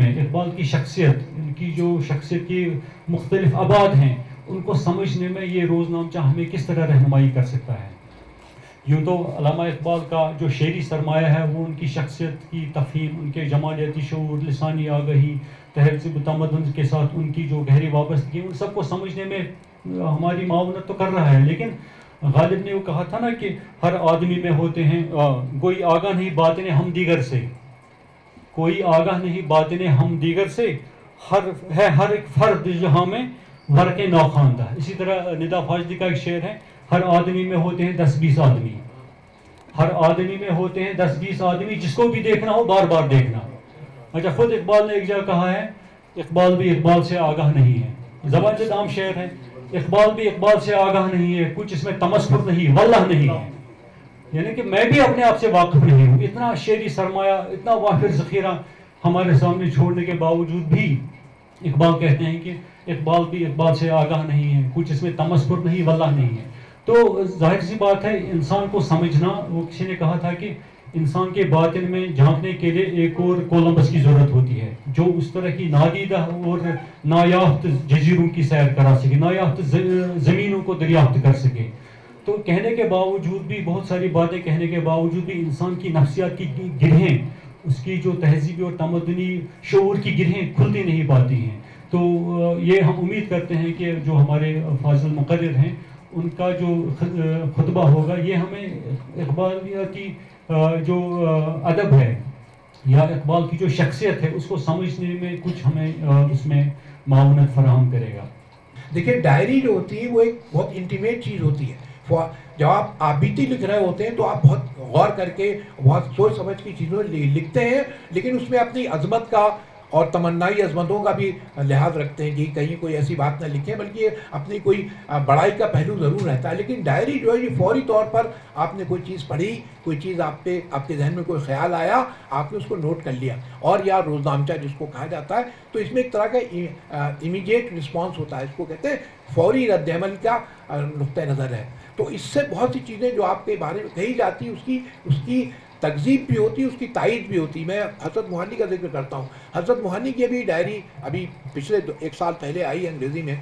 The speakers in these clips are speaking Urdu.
میں اقبال کی شخصیت، ان کی جو شخصیت کی مختلف ابعاد ہیں، ان کو سمجھنے میں یہ روزنامچہ ہمیں کس طرح رہنمائی کر سکتا ہے؟ یوں تو علامہ اقبال کا جو شعری سرمایہ ہے وہ ان کی شخصیت کی تفہیم، ان کے جمالیاتی شعور، لسانی آگہی، تہذیب و تمدن کے ساتھ ان کی جو گہری وابستگی، ان سب کو سمجھنے میں ہماری معاونت تو کر رہا ہے. لیکن غالب نے وہ کہا تھا نا کہ ہر آدمی میں ہوتے ہیں کوئی آگاہ نہیں باطن ہم دیگر سے، کوئی آگاہ نہیں باطن ہم دیگر سے، ہر ایک فرد جہاں میں ورق ناخواندہ. اسی طرح ندا فاضلی کا ایک شعر ہے، ہر آدمی میں ہوتے ہیں 10-20 آدمی، ہر آدمی میں ہوتے ہیں 10-20 آدمی، جس کو بھی دیکھنا ہو بار بار دیکھنا. اچھا، خود اقبال نے ایک جگہ کہا ہے، اقبال بھی اقبال سے آگاہ نہیں ہے. زبان سے عام شعر ہے، اقبال بھی اقبال سے آگاہ نہیں ہے، کچھ اس میں تمسخر نہیں، واللہ نہیں ہے. یعنی کہ میں بھی اپنے آپ سے واقف نہیں ہوں. اتنا شعری سرمایہ، اتنا وافر ذخیرہ ہمارے سامنے چھوڑنے کے باوجود بھی اقبال کہتے ہیں کہ اقبال بھی اقبال سے آگاہ نہیں ہے، کچھ اس میں تمسخر نہیں، واللہ نہیں ہے. تو ظاہر سی بات ہے، انسان کو سمجھنا، وہ کسی نے کہا تھا کہ انسان کے باطن میں جھانکنے کے لیے ایک اور کولمبس کی ضرورت ہوتی ہے، جو اس طرح کی نادیدہ اور نایافت جزیروں کی سیر کرا سکے، نایافت زمینوں کو دریافت کر سکے. تو کہنے کے باوجود بھی، بہت ساری باتیں کہنے کے باوجود بھی، انسان کی نفسیات کی گرہیں، اس کی جو تہذیبی اور تمدنی شعور کی گرہیں کھلتی نہیں پاتی ہیں. تو یہ ہم امید کرتے ہیں کہ جو ہمارے فاضل مقرر ہیں، ان کا جو خطبہ ہوگا یہ ہمیں اقبالیاتی جو ادب ہے یا اقبال کی جو شخصیت ہے اس کو سمجھنے میں کچھ ہمیں اس میں معاونت فراہم کرے گا. دیکھیے، ڈائری جو ہوتی ہے وہ ایک بہت انٹیمیٹ چیز ہوتی ہے. جب آپ آبیتی لکھ رہے ہوتے ہیں تو آپ بہت غور کر کے، بہت سوچ سمجھ کی چیزوں لکھتے ہیں، لیکن اس میں اپنی عظمت کا اور تمنائی عظمتوں کا بھی لحاظ رکھتے ہیں کہ کہیں کوئی ایسی بات نہ لکھیں، بلکہ اپنی کوئی بڑائی کا پہلو ضرور رہتا ہے. لیکن ڈائری جو ہے یہ فوری طور پر آپ نے کوئی چیز پڑھی، کوئی چیز آپ کے ذہن میں کوئی خیال آیا، آپ نے اس کو نوٹ کر لیا، اور یا روزنامچہ جس کو کہا جاتا ہے، تو اس میں ایک طرح کا امیڈیٹ رسپانس ہوتا ہے، اس کو کہتے ہیں فوری رد عمل کا نقطہ نظر ہے. تو اس سے بہت سی چیزیں جو آپ کے بارے میں کہی جاتی ہیں اس کی تکذیب بھی ہوتی ہے، اس کی تائید بھی ہوتی ہے. میں حضرت موہانی کا ذکر کرتا ہوں. حضرت موہانی کی ابھی ڈائری ابھی پچھلے 1 سال پہلے آئی ہے، انگریزی میں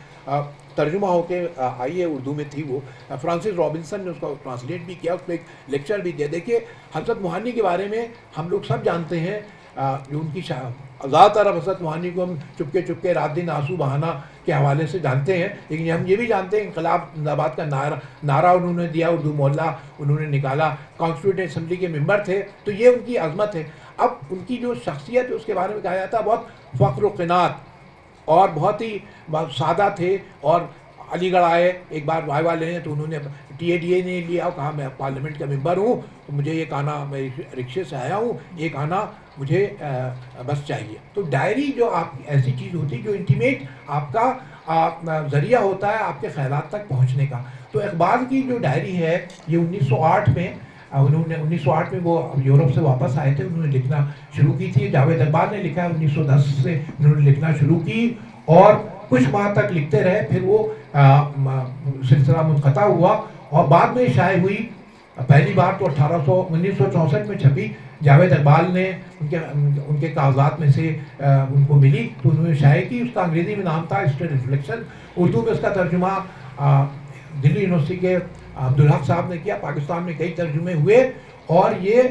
ترجمہ ہو کے آئی ہے، اردو میں تھی وہ. فرانسس رابنسن نے اس کو ٹرانسلیٹ بھی کیا، اس میں ایک لیکچر بھی دیا. دیکھیے، حضرت موہانی کے بارے میں ہم لوگ سب جانتے ہیں، جو ان کی زیادہ تر حضرت موہانی کو ہم چپکے رات دن آنسو بہانا کے حوالے سے جانتے ہیں، لیکن ہم یہ بھی جانتے ہیں انقلاب زندہ باد کا نعرہ انہوں نے دیا، اردو محلہ انہوں نے نکالا، کانسٹیٹیوٹ اسمبلی کے ممبر تھے. تو یہ ان کی عظمت ہے. اب ان کی جو شخصیت ہے اس کے بارے میں کہا جاتا ہے بہت فخر و قناعت، اور بہت ہی سادہ تھے. اور علی گڑھ آئے ایک بار وائوا لینے، تو انہوں نے TADA نے لیا اور کہا میں پارلیمنٹ کا ممبر ہوں، تو مجھے یہ کھانا، میں رکشے سے آیا ہوں، یہ کھانا مجھے بس چاہیے. تو ڈائری جو آپ کی ایسی چیز ہوتی ہے جو انٹیمیٹ آپ کا ذریعہ ہوتا ہے آپ کے خیالات تک پہنچنے کا. تو اقبال کی جو ڈائری ہے یہ 1908 میں، انہوں نے 1908 میں وہ یورپ سے واپس آئے تھے، انہوں نے لکھنا شروع کی تھی. جاوید اقبال نے لکھا ہے 1910 سے انہوں نے لکھنا شروع کی، اور کچھ ماہ تک لکھتے رہے. پھر وہ سلسلہ منقطع ہوا، اور بعد میں شائع ہوئی. پہلی بار تو 1964 میں چھپی. جاوید اقبال نے ان کے کاغذات میں سے ان کو ملی تو انہوں نے شائع کی. اس کا انگریزی میں نام تھا اسٹڈی ریفلیکشن. اردو میں اس کا ترجمہ دلی یونیورسٹی کے عبدالحق صاحب نے کیا. پاکستان میں کئی ترجمے ہوئے، اور یہ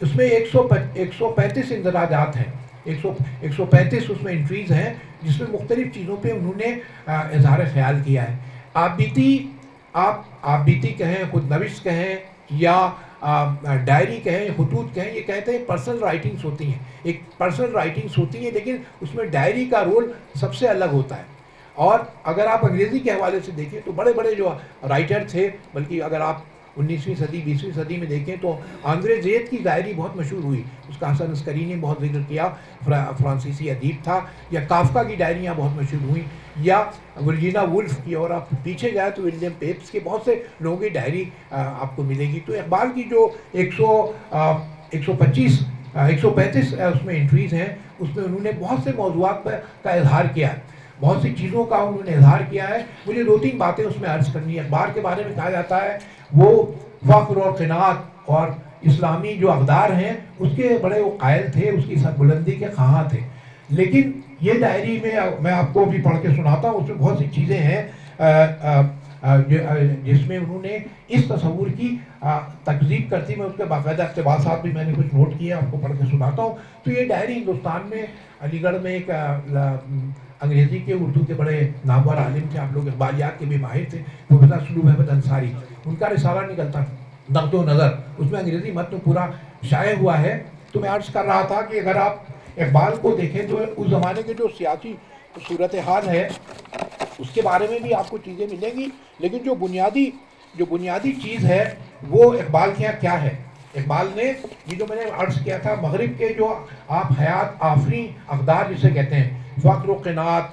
اس میں 135 اندراجات ہیں، 135 اس میں انٹریز ہیں، جس میں مختلف چیزوں پہ انہوں نے اظہار خیال کیا ہے. آپ بیتی کہیں، خود نوشت کہیں، یا ڈائری کہیں، خطوط کہیں، یہ کہتے ہیں پرسنل رائٹنگز ہوتی ہیں. ایک پرسنل رائٹنگز ہوتی ہیں، لیکن اس میں ڈائری کا رول سب سے الگ ہوتا ہے. اور اگر آپ انگریزی کے حوالے سے دیکھیں تو بڑے بڑے جو رائٹر تھے، بلکہ اگر آپ 19ویں صدی 20ویں صدی میں دیکھیں تو آندرے زید کی ڈائری بہت مشہور ہوئی، اس کا حسن عسکری نے بہت ذکر کیا، فرانسیسی ادیب تھا. یا کافکا کی ڈائریاں بہت مشہور ہوئیں، یا ورجینا وولف کی. اور آپ پیچھے جائیں تو ولیم پیپس کے بہت سے لوگوں کی ڈائری آپ کو ملے گی. تو اقبال کی جو 135 اس میں انٹریز ہیں، اس میں انہوں نے بہت سے موضوعات کا اظہار کیا ہے، بہت سی چیزوں کا انہوں نے اظہار کیا ہے. مجھے 2-3 باتیں اس میں عرض کرنی ہے. اقبال کے بارے میں کہا جاتا ہے وہ فخر اور قناعت اور اسلامی جو اقدار ہیں اس کے بڑے وہ قائل تھے، اس کی سربلندی کے خواہاں تھے. لیکن یہ ڈائری میں آپ کو بھی پڑھ کے سناتا ہوں، اس میں بہت سی چیزیں ہیں جس میں انہوں نے اس تصور کی تکذیب کرتی، میں اس کے باقاعدہ اقتباسات بھی میں نے کچھ نوٹ کیے، آپ کو پڑھ کے سناتا ہوں۔ تو یہ ڈائری ہندوستان میں علی گڑھ میں ایک انگریزی کے اردو کے بڑے نامور عالم تھے، آپ لوگ اقبالیات کے بھی ماہر تھے، پروفیسر سلو احمد انصاری، ان کا رسالہ نکلتا نقد و نظر، اس میں انگریزی متن پورا شائع ہوا ہے۔ تو میں عرض کر رہا تھا کہ اگر آپ اقبال کو دیکھیں تو اس زمانے کے جو سیاسی صورتحال ہے اس کے بارے میں بھی آپ کو چیزیں ملیں گی، لیکن جو بنیادی چیز ہے وہ اقبال کے یہاں کیا ہے۔ اقبال نے یہ جو میں نے عرض کیا تھا، مغرب کے جو آپ حیات آفری اقدار جسے کہتے ہیں، فقر و قناعت،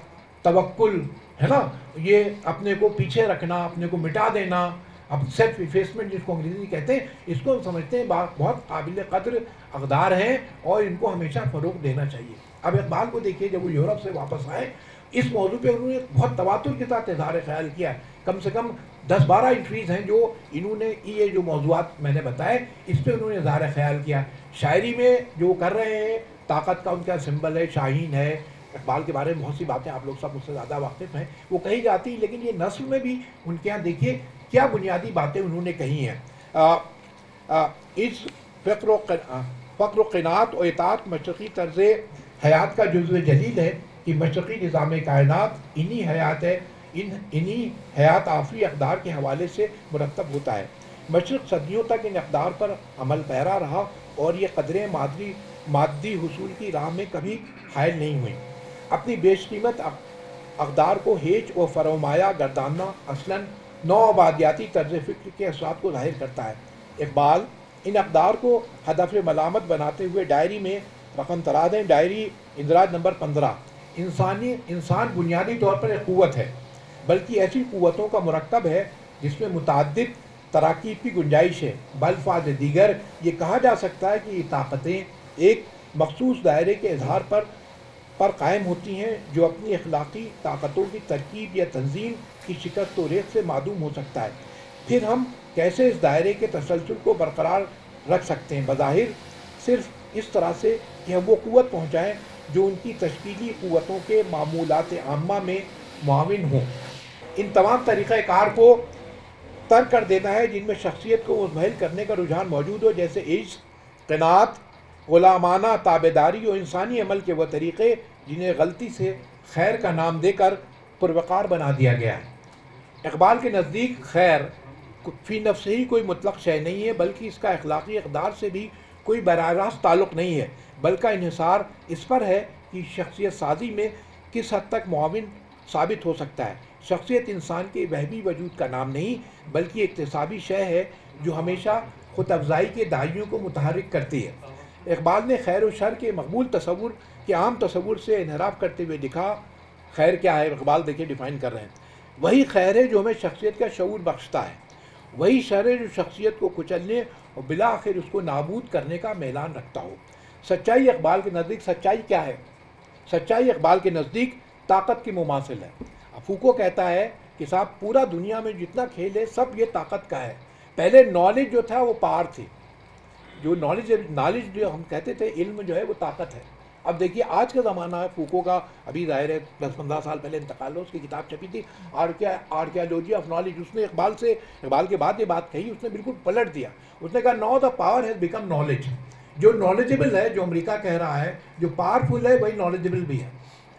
توکل، ہے نا، یہ اپنے کو پیچھے رکھنا، اپنے کو مٹا دینا، اب سیلف ایفیسمنٹ جس کو انگریزی کہتے ہیں، اس کو ہم سمجھتے ہیں بہت قابل قدر اقدار ہیں اور ان کو ہمیشہ فروغ دینا چاہیے۔ اب اقبال کو دیکھیے، جب وہ یورپ سے واپس آئے، اس موضوع پہ انہوں نے بہت تواتر کے ساتھ اظہار خیال کیا، کم سے کم 10-12 انٹریز ہیں جو انہوں نے یہ جو موضوعات میں نے بتائے اس پہ انہوں نے اظہار خیال کیا۔ شاعری میں جو کر رہے ہیں، طاقت کا ان کا سمبل ہے، شاہین ہے، اقبال کے بارے میں بہت سی باتیں آپ لوگ سب مجھ سے زیادہ واقف ہیں، وہ کہی جاتی، لیکن یہ نثر میں بھی ان کے یہاں دیکھیے کیا بنیادی باتیں انہوں نے کہی ہیں۔ اس فقر و قناعت و اطاعت مشرقی طرز حیات کا جزو جلیل ہے کہ مشرقی نظام کائنات انہی حیات آفری اقدار کے حوالے سے مرتب ہوتا ہے۔ مشرق صدیوں تک ان اقدار پر عمل پیرا رہا اور یہ قدریں مادی حصول کی راہ میں کبھی حائل نہیں ہوئیں۔ اپنی بیش قیمت اقدار کو ہیچ و فرومایہ گرداننا اصلاً نو آبادیاتی طرز فکر کے اثرات کو ظاہر کرتا ہے۔ اقبال ان اقدار کو ہدف ملامت بناتے ہوئے ڈائری میں رقم ترا دیں، ڈائری اندراج نمبر 15، انسان بنیادی طور پر ایک قوت ہے، بلکہ ایسی قوتوں کا مرکب ہے جس میں متعدد تراکیب کی گنجائش ہے۔ بالفاظ دیگر یہ کہا جا سکتا ہے کہ یہ طاقتیں ایک مخصوص دائرے کے اظہار پر قائم ہوتی ہیں جو اپنی اخلاقی طاقتوں کی ترکیب یا تنظیم کی شکست و ریخت سے معدوم ہو سکتا ہے۔ پھر ہم کیسے اس دائرے کے تسلسل کو برقرار رکھ سکتے ہیں؟ بظاہر صرف اس طرح سے کہ ہم وہ قوت پہنچائیں جو ان کی تشکیلی قوتوں کے معمولات عامہ میں معاون ہوں۔ ان تمام طریقہ کار کو ترک کر دینا ہے جن میں شخصیت کو مزمحل کرنے کا رجحان موجود ہو، جیسے عشق، قناعت، غلامانہ تابعداری اور انسانی عمل کے وہ طریقے جنہیں غلطی سے خیر کا نام دے کر پروقار بنا دیا گیا ہے۔ اقبال کے نزدیک خیر فی نفس ہی کوئی مطلق شے نہیں ہے، بلکہ اس کا اخلاقی اقدار سے بھی کوئی براہ راست تعلق نہیں ہے، بلکہ انحصار اس پر ہے کہ شخصیت سازی میں کس حد تک معاون ثابت ہو سکتا ہے۔ شخصیت انسان کے وہمی وجود کا نام نہیں، بلکہ اکتسابی شے ہے جو ہمیشہ خود افزائی کے دائیوں کو متحرک کرتی ہے۔ اقبال نے خیر و شر کے مقبول تصور کے عام تصور سے انحراف کرتے ہوئے لکھا، خیر کیا ہے؟ اقبال دیکھیں ڈیفائن کر رہے ہیں، وہی خیر ہے جو ہمیں شخصیت کا شعور بخشتا ہے، وہی شر ہے جو شخصیت کو کچلنے اور بالآخر اس کو نابود کرنے کا میلان رکھتا ہو۔ سچائی اقبال کے نزدیک سچائی کیا ہے؟ سچائی اقبال کے نزدیک طاقت کی مماثل ہے۔ فوکو کہتا ہے کہ صاحب پورا دنیا میں جتنا کھیل ہے سب یہ طاقت کا ہے۔ پہلے نالج جو تھا وہ پاور تھی، جو نالج جو ہم کہتے تھے علم جو ہے وہ طاقت ہے۔ اب دیکھیے آج کا زمانہ ہے، فوکو کا ابھی ظاہر ہے 10-15 سال پہلے انتقال ہو، اس کی کتاب چھپی تھی آرکیالوجی آف نالج، اس نے اقبال کے بعد یہ بات کہی، اس نے بالکل پلٹ دیا، اس نے کہا now the power has become knowledge. جو نالجبل ہے، جو امریکہ کہہ رہا ہے، جو پاورفل ہے وہی نالجبل بھی ہے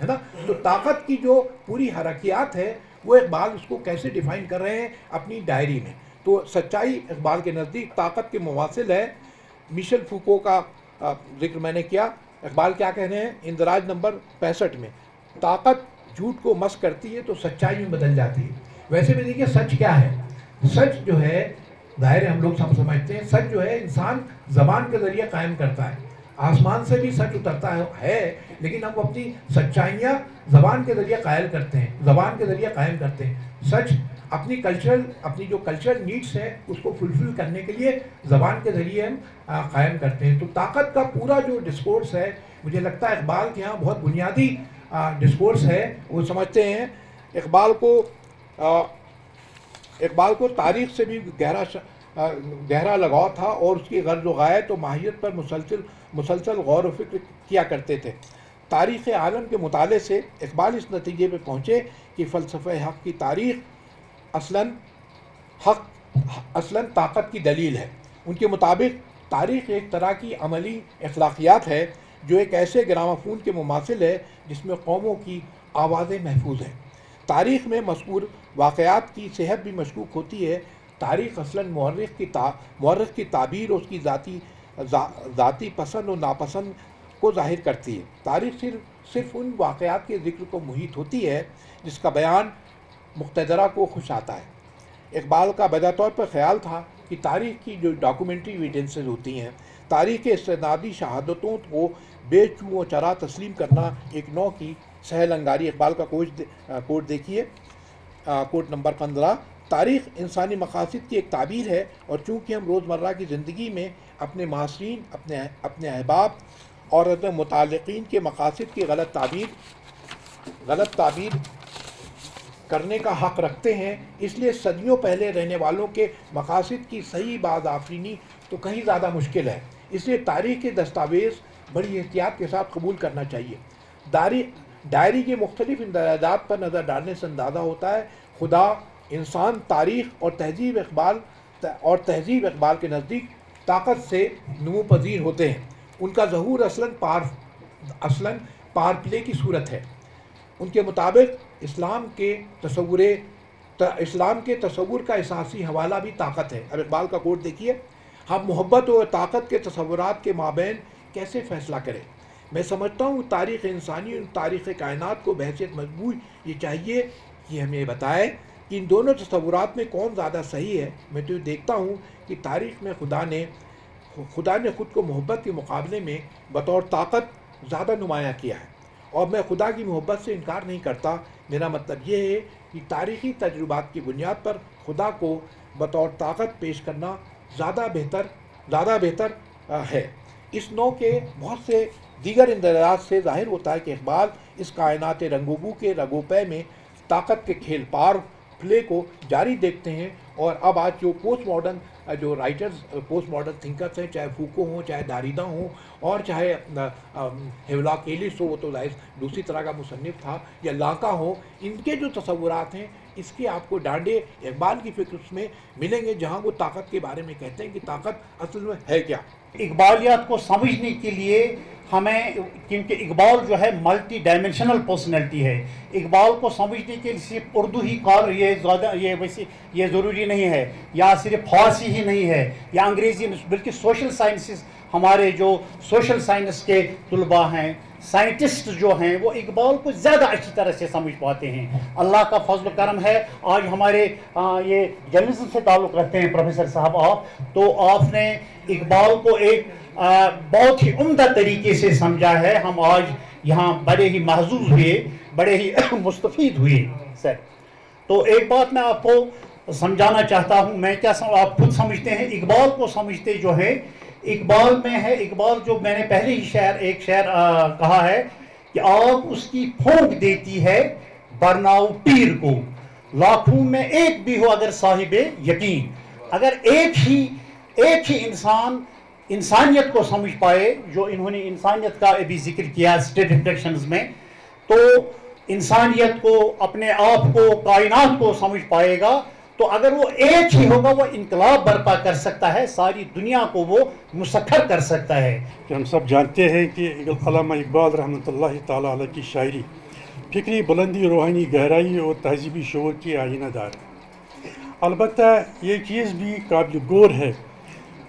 نا۔ تو طاقت کی جو پوری حرکیات ہے وہ اقبال اس کو کیسے ڈیفائن کر رہے ہیں اپنی ڈائری میں۔ تو سچائی اقبال کے نزدیک طاقت کے مماثل ہے۔ میشل فوکو کا ذکر میں نے کیا، اقبال کیا کہہ رہے ہیں اندراج نمبر 65 میں، طاقت جھوٹ کو مس کرتی ہے تو سچائی میں بدل جاتی ہے۔ ویسے بھی دیکھیے سچ کیا ہے؟ سچ جو ہے ظاہر ہم لوگ سب سمجھتے ہیں، سچ جو ہے انسان زبان کے ذریعے قائم کرتا ہے، آسمان سے بھی سچ اترتا ہے، لیکن ہم اپنی سچائیاں زبان کے ذریعے قائم کرتے ہیں۔ سچ اپنی جو کلچرل نیڈس ہے اس کو فلفل کرنے کے لیے زبان کے ذریعے ہم قائم کرتے ہیں۔ تو طاقت کا پورا جو ڈسکورس ہے مجھے لگتا ہے اقبال کے ہاں بہت بنیادی ڈسکورس ہے۔ وہ سمجھتے ہیں اقبال کو تاریخ سے بھی گہرا لگاؤ تھا اور اس کی غرض و غایت و ماہیت پر مسلسل غور و فکر کیا کرتے تھے۔ تاریخ عالم کے مطالعے سے اقبال اس نتیجے پہ پہنچے کہ فلسفہ حق کی تاریخ اصلاً طاقت کی دلیل ہے۔ ان کے مطابق تاریخ ایک طرح کی عملی اخلاقیات ہے جو ایک ایسے گرامافون کے مماثل ہے جس میں قوموں کی آوازیں محفوظ ہیں۔ تاریخ میں مذکور واقعات کی صحت بھی مشکوک ہوتی ہے۔ تاریخ اصلاً مورخ کی تعبیر اور اس کی ذاتی پسند و ناپسند کو ظاہر کرتی ہے۔ تاریخ صرف ان واقعات کے ذکر کو محیط ہوتی ہے جس کا بیان مقتدرہ کو خوش آتا ہے۔ اقبال کا بجا طور پر خیال تھا کہ تاریخ کی جو ڈاکومنٹری ایویڈنسز ہوتی ہیں، تاریخ کے استنادی شہادتوں کو بے چوں و چرا تسلیم کرنا ایک نوع کی سہل انگاری۔ اقبال کا کوٹ دیکھیے، کوٹ نمبر 15، تاریخ انسانی مقاصد کی ایک تعبیر ہے، اور چونکہ ہم روزمرہ کی زندگی میں اپنے معاصرین، اپنے احباب اور متعلقین کے مقاصد کی غلط تعبیر کرنے کا حق رکھتے ہیں، اس لیے صدیوں پہلے رہنے والوں کے مقاصد کی صحیح باز آفرینی تو کہیں زیادہ مشکل ہے۔ اس لیے تاریخ کے دستاویز بڑی احتیاط کے ساتھ قبول کرنا چاہیے۔ ڈائری کے مختلف اندراجات پر نظر ڈالنے سے اندازہ ہوتا ہے خدا، انسان، تاریخ اور تہذیب اقبال کے نزدیک طاقت سے نمو پذیر ہوتے ہیں۔ ان کا ظہور اصلاً پار پلے کی صورت ہے۔ ان کے مطابق اسلام کے تصور کا اساسی حوالہ بھی طاقت ہے۔ اب اقبال کا کوٹ دیکھیے، ہم محبت اور طاقت کے تصورات کے مابین کیسے فیصلہ کریں؟ میں سمجھتا ہوں تاریخ انسانی اور تاریخ کائنات کو بحیثیت مجموعی یہ چاہیے کہ ہمیں بتائے کہ ان دونوں تصورات میں کون زیادہ صحیح ہے۔ میں تو دیکھتا ہوں کہ تاریخ میں خدا نے خود کو محبت کے مقابلے میں بطور طاقت زیادہ نمایاں کیا ہے، اور میں خدا کی محبت سے انکار نہیں کرتا۔ میرا مطلب یہ ہے کہ تاریخی تجربات کی بنیاد پر خدا کو بطور طاقت پیش کرنا زیادہ بہتر ہے۔ اس نوع کے بہت سے دیگر اندراجات سے ظاہر ہوتا ہے کہ اقبال اس کائنات رنگ و بو کے رگوپے میں طاقت کے کھیل پار پلے کو جاری دیکھتے ہیں، اور اب آج جو پوسٹ ماڈرن جو رائٹرز، پوسٹ ماڈرن تھنکرز ہیں، چاہے فوکو ہوں، چاہے داریدا ہوں، اور چاہے ہیولاک ایلس ہو، وہ تو دوسری طرح کا مصنف تھا، یا لاکا ہو، ان کے جو تصورات ہیں اس کے آپ کو ڈانڈے اقبال کی فکر اس میں ملیں گے، جہاں وہ طاقت کے بارے میں کہتے ہیں کہ طاقت اصل میں ہے کیا۔ اقبالیات کو سمجھنے کے لیے ہمیں، کیونکہ اقبال جو ہے ملٹی ڈائمنشنل پرسنالٹی ہے، اقبال کو سمجھنے کے لیے صرف اردو ہی یہ ضروری نہیں ہے، یا صرف فارسی ہی نہیں ہے، یا انگریزی، بلکہ سوشل سائنسز، ہمارے جو سوشل سائنس کے طلباء ہیں، سائنٹسٹ جو ہیں، وہ اقبال کو زیادہ اچھی طرح سے سمجھ پاتے ہیں۔ اللہ کا فضل و کرم ہے، آج ہمارے یہ جرنلزم سے تعلق رکھتے ہیں پروفیسر صاحب آپ، تو آپ نے اقبال کو ایک بہت ہی عمدہ طریقے سے سمجھا ہے۔ ہم آج یہاں بڑے ہی محظوظ ہوئے، بڑے ہی مستفید ہوئے سر۔ تو ایک بات میں آپ کو سمجھانا چاہتا ہوں، میں کیا آپ خود سمجھتے ہیں، اقبال کو سمجھتے جو ہے، اقبال میں ہے، اقبال جو میں نے پہلے ہی ایک شعر کہا ہے کہ آگ اس کی پھونک دیتی ہے برناؤ پیر کو، لاکھوں میں ایک بھی ہو اگر صاحب یقین۔ اگر ایک ہی انسانیت کو سمجھ پائے، جو انہوں نے انسانیت کا ابھی ذکر کیا اسٹیٹ ریفلیکشنز میں، تو انسانیت کو، اپنے آپ کو، کائنات کو سمجھ پائے گا، تو اگر وہ ایک ہی ہوگا وہ انقلاب برپا کر سکتا ہے، ساری دنیا کو وہ مسخر کر سکتا ہے۔ کہ ہم سب جانتے ہیں کہ علامہ اقبال رحمۃ اللہ تعالیٰ علیہ کی شاعری فکری بلندی، روحانی گہرائی اور تہذیبی شعور کی آئینہ دار ہے۔ البتہ یہ چیز بھی قابل غور ہے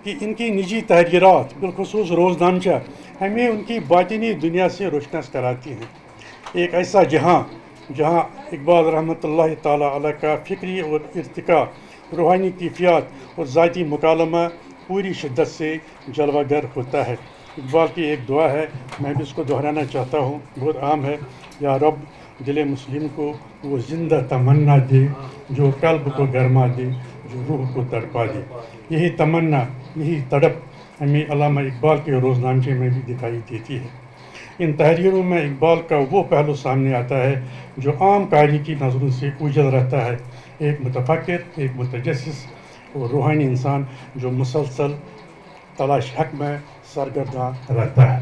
کہ ان کی نجی تحریرات، بالخصوص روزنامچہ، ہمیں ان کی باطنی دنیا سے روشناس کراتی ہیں۔ ایک ایسا جہاں اقبال رحمۃ اللہ تعالیٰ علیہ کا فکری اور ارتقاء، روحانی کیفیات اور ذاتی مکالمہ پوری شدت سے جلوہ گر ہوتا ہے۔ اقبال کی ایک دعا ہے، میں بھی اس کو دہرانا چاہتا ہوں، بہت عام ہے، یا رب دل مسلم کو وہ زندہ تمنا دے جو قلب کو گرما دے، جو روح کو تڑپا دے۔ یہی تمنا، یہی تڑپ ہمیں علامہ اقبال کے روزنامچے میں بھی دکھائی دیتی ہے۔ ان تحریروں میں اقبال کا وہ پہلو سامنے آتا ہے جو عام قاری کی نظروں سے اوجھل رہتا ہے، ایک متفکر، ایک متجسس اور روحانی انسان جو مسلسل تلاش حق میں سرگرداں رہتا ہے۔